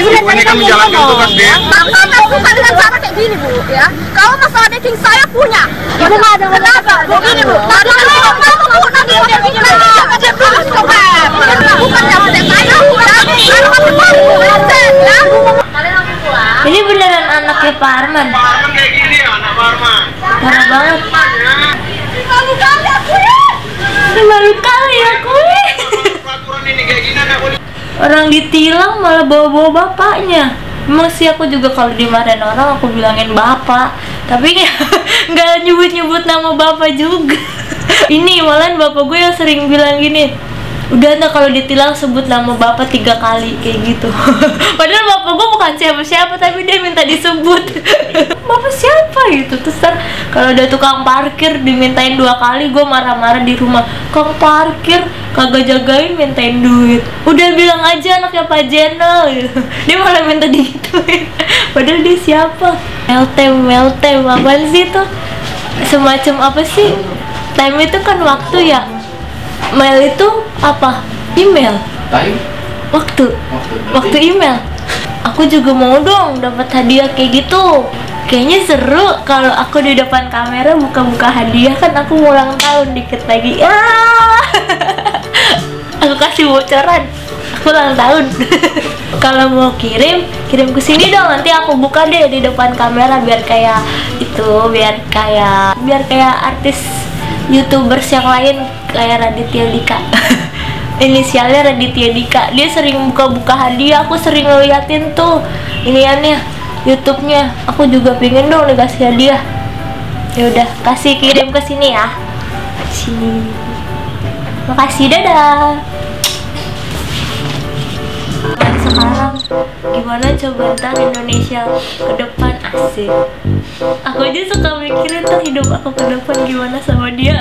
Ibu ini kan menjalankan tugas dia. Bapak nggak suka dengan cara kayak gini Bu, ya. Kalau masalah dating saya punya. Ibu nggak ada kenapa? Begini Bu. Tadi kan kamu nanti udah begini lagi ada dulu coba. Bukan yang ada saya Bu. Kalau masih baru ya. Ini beneran anaknya Pak Arman. Pak Arman kayak gini ya, anak Pak Arman. Parah banget. Malu kali aku ya. Malu kali aku. Peraturan ini kayak gini anak boleh. Orang ditilang malah bawa-bawa bapaknya. Emang sih aku juga kalau dimarahin orang aku bilangin bapak, tapi nggak nyebut-nyebut nama bapak juga. Ini malahan bapak gue yang sering bilang gini, udah anda kalau ditilang sebut nama bapak 3 kali kayak gitu. Padahal bapak gue bukan siapa-siapa tapi dia minta disebut. Bapak siapa gitu. Terus kalau udah tukang parkir dimintain 2 kali gue marah-marah di rumah. Kang parkir kagak jagain mintain duit. Udah bilang aja anaknya Pak Jenal gitu. Dia malah minta digituin. Padahal dia siapa? Meltem apaan sih tuh? Semacam apa sih? Time itu kan waktu ya. Mail itu apa? Email. Waktu email. Aku juga mau dong dapat hadiah kayak gitu. Kayaknya seru kalau aku di depan kamera buka-buka hadiah, kan aku mau ulang tahun dikit lagi. Aku kasih bocoran. Aku ulang tahun. Kalau mau kirim ke sini dong, nanti aku buka deh di depan kamera biar kayak itu, biar kayak artis YouTubers yang lain kayak Raditya Dika. Inisialnya Raditya Dika. Dia sering buka-buka hadiah, aku sering ngeliatin tuh iniannya YouTube-nya. Aku juga pengen dong dikasih hadiah. Ya udah, kirim ke sini ya. Sini. Makasih, dadah. Sekarang gimana coba ntar Indonesia ke depan, asik. Aku aja suka mikirin tuh hidup aku ke depan gimana sama dia.